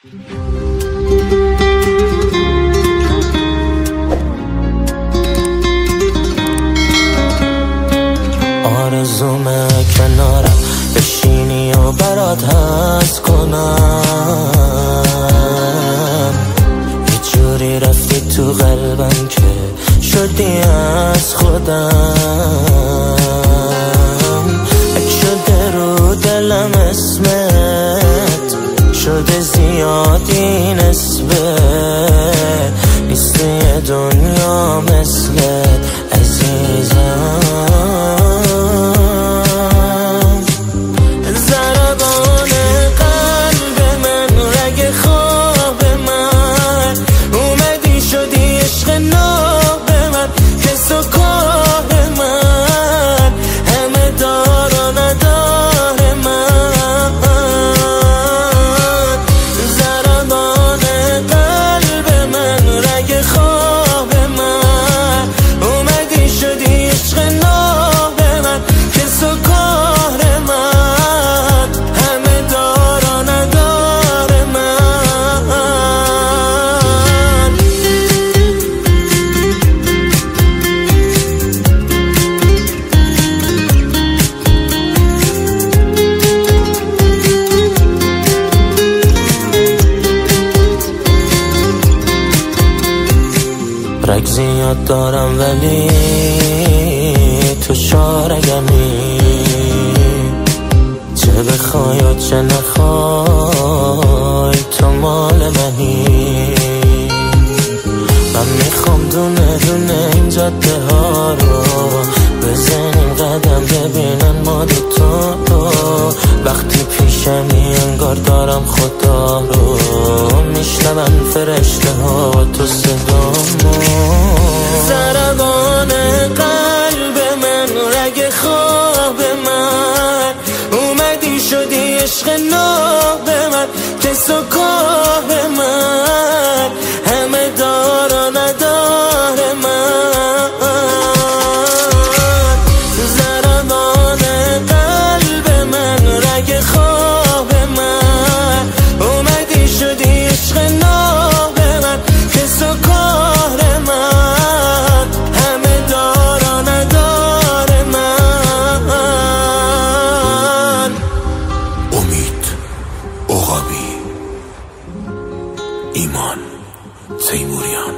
آرزومه کنارم بشینی و برات حس کنم، یه جوری رفتی تو قلبم که شدی از خودم. اک شده رو دلم اسمت، شده زیادی نسبت، نیستی دنیا مثلت عزیزم. رگ زیاد دارم ولی تو شارگمی، چه بخوای و چه نخوای تو مال منی. من میخوام دونه دونه این جاده ها رو بزنیم قدم، ببینن ما دوتا وقتی پیشمی انگار دارم خدا رو میشنون فرشته ها و تو صدامو. ضربان قلب من، رگ خواب من، اومدی شدی عشق ناب من، کس و کاه من، همه دار و ندار من. ضربان قلب من، رگ خواب من، اومدی شدی عشق ناب من، کس و کار من، همه دار و ندار من. امید عقابی، ایمان تیموریان.